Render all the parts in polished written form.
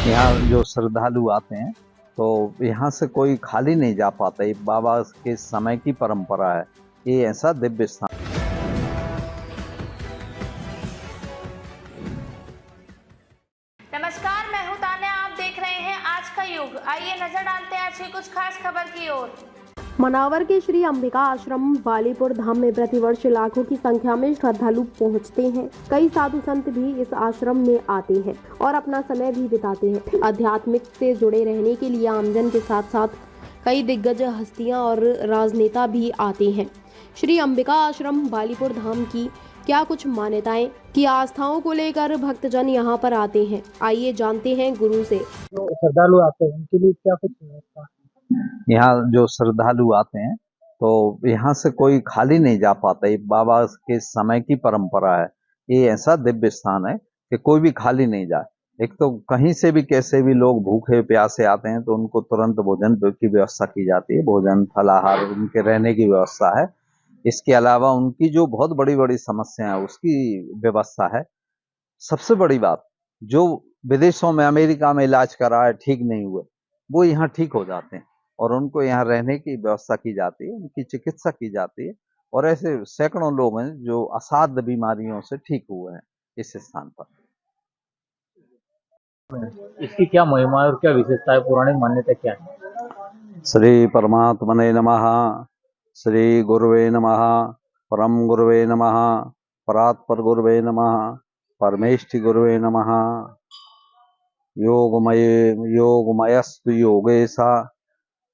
यहाँ जो श्रद्धालु आते हैं तो यहाँ से कोई खाली नहीं जा पाता। ये बाबा के समय की परंपरा है। ये ऐसा दिव्य स्थान। नमस्कार, मैं हूं तान्या। आप देख रहे हैं आज का युग। आइए नजर डालते हैं आज की कुछ खास खबर की ओर। मनावर के श्री अंबिका आश्रम बालीपुर धाम में प्रतिवर्ष लाखों की संख्या में श्रद्धालु पहुंचते हैं। कई साधु संत भी इस आश्रम में आते हैं और अपना समय भी बिताते हैं। आध्यात्मिक से जुड़े रहने के लिए आमजन के साथ साथ कई दिग्गज हस्तियां और राजनेता भी आते हैं। श्री अंबिका आश्रम बालीपुर धाम की क्या कुछ मान्यताएं की आस्थाओं को लेकर भक्तजन यहाँ पर आते हैं। आइए जानते हैं गुरु से। जो श्रद्धालु आते हैं उनके लिए क्या कुछ व्यवस्था है? यहाँ जो श्रद्धालु आते हैं तो यहाँ से कोई खाली नहीं जा पाता। ये बाबा के समय की परंपरा है। ये ऐसा दिव्य स्थान है कि कोई भी खाली नहीं जाए। एक तो कहीं से भी कैसे भी लोग भूखे प्यासे आते हैं तो उनको तुरंत भोजन की व्यवस्था की जाती है। भोजन फलाहार उनके रहने की व्यवस्था है। इसके अलावा उनकी जो बहुत बड़ी बड़ी समस्या है उसकी व्यवस्था है। सबसे बड़ी बात, जो विदेशों में अमेरिका में इलाज कराए ठीक नहीं हुए वो यहाँ ठीक हो जाते हैं और उनको यहाँ रहने की व्यवस्था की जाती है, उनकी चिकित्सा की जाती है। और ऐसे सैकड़ों लोग हैं जो असाध्य बीमारियों से ठीक हुए हैं इस स्थान पर। इसकी क्या महिमा है और क्या विशेषता है, पौराणिक मान्यता क्या है? श्री परमात्मने नमः। श्री गुरुवे नमः। परम गुरुवे नमः। परात्पर गुरुवे नमः। परमेष्टि गुरुवे नमः। योगमयस्तु योगेशा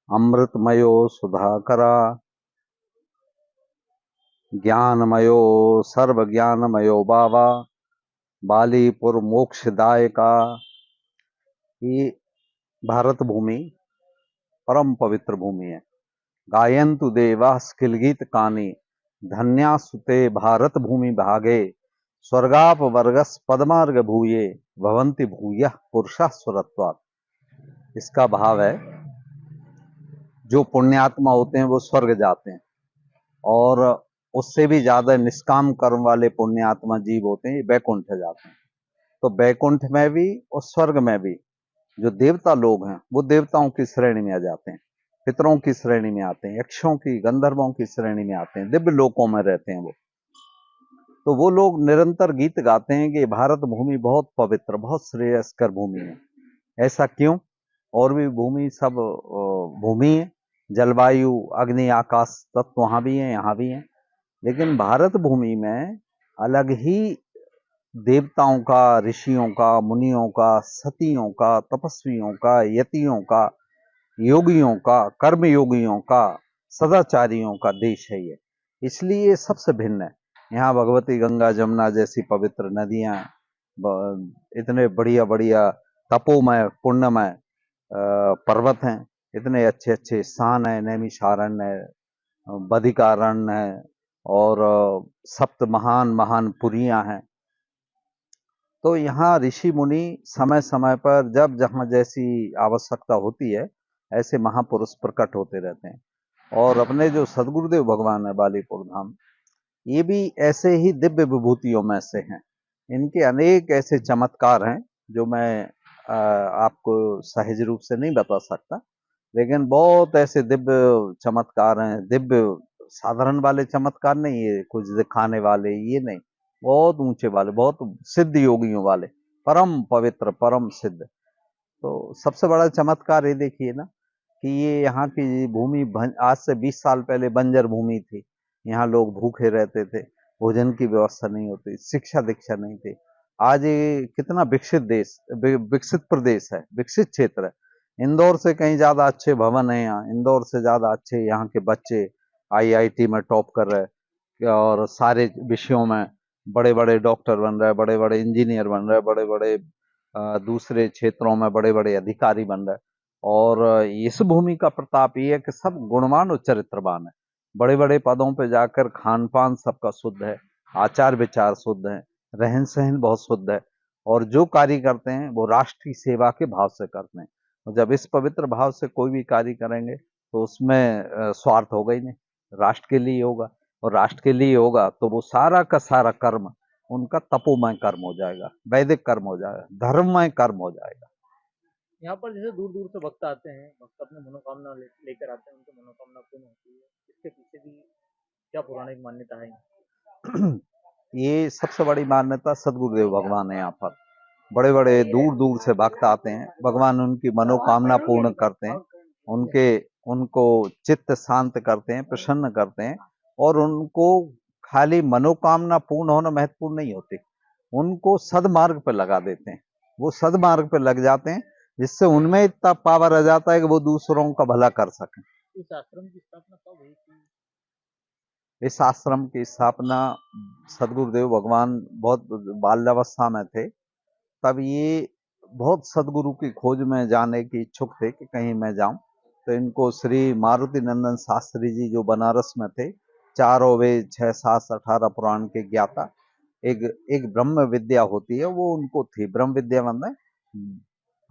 अमृतमयो सुधाकरा ज्ञानमयो सर्वज्ञानमयो बाबा बालीपुर मोक्षदायका। ये भारत भूमि परम पवित्र भूमि है। गायन्तु देवा स्किलगीत कानी धन्यासुते भारत भूमि भागे स्वर्गाप वर्गस पदमार्ग भूये भवंति भूयः पुरुषा सुरत्वात्। इसका भाव है जो पुण्यात्मा होते हैं वो स्वर्ग जाते हैं और उससे भी ज्यादा निष्काम कर्म वाले पुण्यात्मा जीव होते हैं ये बैकुंठ जाते हैं। तो बैकुंठ में भी और स्वर्ग में भी जो देवता लोग हैं वो देवताओं की श्रेणी में आ जाते हैं, पितरों की श्रेणी में आते हैं, यक्षों की गंधर्वों की श्रेणी में आते हैं, दिव्य लोकों में रहते हैं वो। तो वो लोग निरंतर गीत गाते हैं कि भारत भूमि बहुत पवित्र बहुत श्रेयस्कर भूमि है। ऐसा क्यों? और भी भूमि सब भूमि है, जलवायु अग्नि आकाश तत्व वहां भी है यहाँ भी है, लेकिन भारत भूमि में अलग ही देवताओं का, ऋषियों का, मुनियों का, सतियों का, तपस्वियों का, यतियों का, योगियों का, कर्म योगियों का, सदाचारियों का देश है ये। इसलिए ये सबसे भिन्न है। यहाँ भगवती गंगा जमुना जैसी पवित्र नदियां, इतने बढ़िया बढ़िया तपोमय पुण्यमय पर्वत हैं, इतने अच्छे अच्छे स्थान है, नैमिषारण्य है, बदिकारण्य है और सप्त महान महान पुरियां हैं। तो यहाँ ऋषि मुनि समय समय पर जब जहाँ जैसी आवश्यकता होती है ऐसे महापुरुष प्रकट होते रहते हैं। और अपने जो सदगुरुदेव भगवान है बालीपुर धाम, ये भी ऐसे ही दिव्य विभूतियों में से हैं। इनके अनेक ऐसे चमत्कार हैं जो मैं आपको सहज रूप से नहीं बता सकता, लेकिन बहुत ऐसे दिव्य चमत्कार हैं। दिव्य साधारण वाले चमत्कार नहीं, ये कुछ दिखाने वाले ये नहीं, बहुत ऊंचे वाले, बहुत सिद्ध योगियों वाले, परम पवित्र परम सिद्ध। तो सबसे बड़ा चमत्कार ये देखिए ना कि ये यहाँ की भूमि आज से 20 साल पहले बंजर भूमि थी। यहाँ लोग भूखे रहते थे, भोजन की व्यवस्था नहीं होती, शिक्षा दीक्षा नहीं थी। आज ये कितना विकसित देश, विकसित प्रदेश है, विकसित क्षेत्र है। इंदौर से कहीं ज्यादा अच्छे भवन है यहाँ, इंदौर से ज्यादा अच्छे यहाँ के बच्चे आईआईटी में टॉप कर रहे हैं और सारे विषयों में बड़े बड़े डॉक्टर बन रहे हैं, बड़े बड़े इंजीनियर बन रहे हैं, बड़े बड़े दूसरे क्षेत्रों में बड़े बड़े अधिकारी बन रहे हैं। और इस भूमि का प्रताप ये है कि सब गुणवान और चरित्रवान है। बड़े बड़े पदों पे जाकर खान पान सबका शुद्ध है, आचार विचार शुद्ध है, रहन सहन बहुत शुद्ध है और जो कार्य करते हैं वो राष्ट्र की सेवा के भाव से करते हैं। और जब इस पवित्र भाव से कोई भी कार्य करेंगे तो उसमें स्वार्थ होगा ही नहीं, राष्ट्र के लिए होगा। और राष्ट्र के लिए होगा तो वो सारा का सारा कर्म उनका तपोमय कर्म हो जाएगा, वैदिक कर्म हो जाएगा, धर्ममय कर्म हो जाएगा। यहाँ पर जैसे दूर दूर से भक्त आते हैं, भक्त अपनी मनोकामना लेकर आते हैं, उनकी मनोकामना पूर्ण होती है। इसके पीछे भी क्या पौराणिक मान्यता है? ये सबसे बड़ी मान्यता सदगुरुदेव भगवान है। यहाँ पर बड़े बड़े दूर दूर से भक्त आते हैं, भगवान उनकी मनोकामना पूर्ण करते हैं, उनके उनको चित्त शांत करते हैं, प्रसन्न करते हैं। और उनको खाली मनोकामना पूर्ण होना महत्वपूर्ण नहीं होती, उनको सदमार्ग पर लगा देते हैं। वो सदमार्ग पर लग जाते हैं, जिससे उनमें इतना पावर आ जाता है कि वो दूसरों का भला कर सकें। इस आश्रम की स्थापना कब हुई थी? इस आश्रम की स्थापना सदगुरुदेव भगवान बहुत बाल्यावस्था में थे, तब ये बहुत सदगुरु की खोज में जाने की इच्छुक थे कि कहीं मैं जाऊं। तो इनको श्री मारुति नंदन शास्त्री जी, जो बनारस में थे, 4 वेद 6 शास्त्र 18 पुराण के ज्ञाता, एक एक ब्रह्म विद्या होती है वो उनको थी। ब्रह्म विद्या मतलब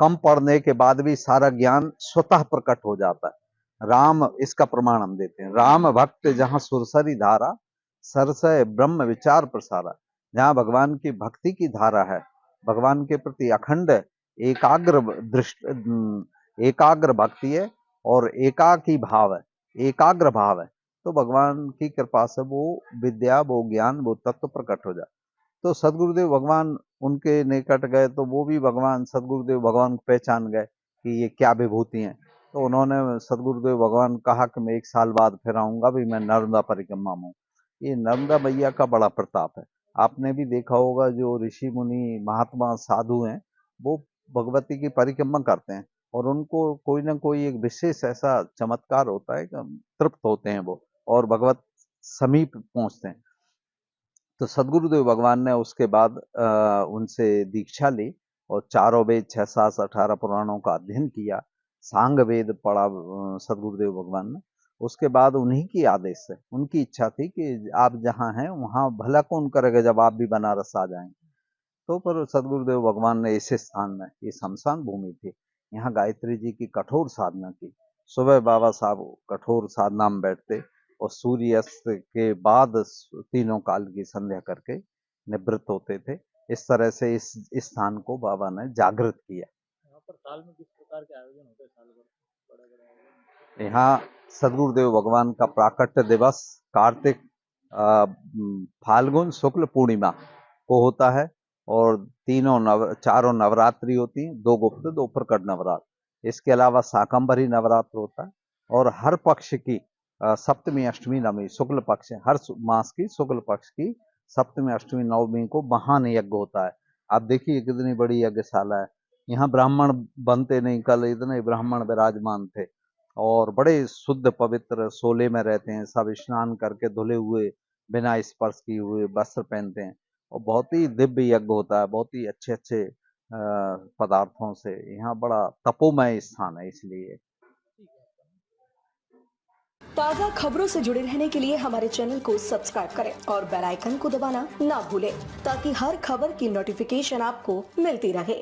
कम पढ़ने के बाद भी सारा ज्ञान स्वतः प्रकट हो जाता है। राम, इसका प्रमाण हम देते हैं, राम भक्त जहां सुरसरी धारा, सरसय ब्रह्म विचार प्रसारा। जहां भगवान की भक्ति की धारा है, भगवान के प्रति अखंड एकाग्र एकाग्र भक्ति है और एकाकी भाव है, एकाग्र भाव है, तो भगवान की कृपा से वो विद्या, वो ज्ञान, वो तत्व प्रकट हो जाए। तो सदगुरुदेव भगवान उनके निकट गए, तो वो भी भगवान सदगुरुदेव भगवान को पहचान गए कि ये क्या विभूति हैं। तो उन्होंने सदगुरुदेव भगवान कहा कि मैं 1 साल बाद फिर आऊंगा, भी मैं नर्मदा परिक्रमा में हूँ। ये नर्मदा मैया का बड़ा प्रताप है। आपने भी देखा होगा, जो ऋषि मुनि महात्मा साधु हैं, वो भगवती की परिक्रमा करते हैं और उनको कोई ना कोई एक विशेष ऐसा चमत्कार होता है कि तृप्त होते हैं वो, और भगवत समीप पहुंचते हैं। तो सदगुरुदेव भगवान ने उसके बाद उनसे दीक्षा ली और 4 वेद 6 शास्त्र 18 पुराणों का अध्ययन किया। सांग वेद पढ़ा सदगुरुदेव भगवान ने। उसके बाद उन्हीं की आदेश से, उनकी इच्छा थी कि आप जहाँ हैं वहाँ भला कौन करेगा जब आप भी बनारस आ जाएंगे। तो पर सदगुरुदेव भगवान ने इस स्थान में, ये शमशान भूमि थी, यहाँ गायत्री जी की कठोर साधना की। सुबह बाबा साहब कठोर साधना में बैठते और सूर्यास्त के बाद तीनों काल की संध्या करके निवृत्त होते थे। इस तरह से इस स्थान को बाबा ने जागृत किया। यहाँ पर साल में किस प्रकार के आयोजन होते हैं? साल भर बड़े बड़े आयोजन? यहाँ सदगुरुदेव भगवान का प्राकट्य दिवस कार्तिक फाल्गुन शुक्ल पूर्णिमा को होता है, और चारों नवरात्रि होती हैं, 2 गुप्त 2 प्रकट नवरात्र। इसके अलावा शाकंभरी नवरात्र होता है, और हर पक्ष की सप्तमी अष्टमी नवमी शुक्ल पक्ष, हर मास की शुक्ल पक्ष की सप्तमी अष्टमी नवमी को महान यज्ञ होता है। आप देखिए कितनी बड़ी यज्ञशाला है। यहाँ ब्राह्मण बनते नहीं, कल इतने ब्राह्मण विराजमान थे और बड़े शुद्ध पवित्र सोले में रहते हैं। सब स्नान करके धुले हुए, बिना स्पर्श किए हुए वस्त्र पहनते हैं, और बहुत ही दिव्य यज्ञ होता है, बहुत ही अच्छे अच्छे पदार्थों से। यहाँ बड़ा तपोमय स्थान है इसलिए। ताज़ा खबरों से जुड़े रहने के लिए हमारे चैनल को सब्सक्राइब करें और बेल आइकन को दबाना ना भूलें, ताकि हर खबर की नोटिफिकेशन आपको मिलती रहे।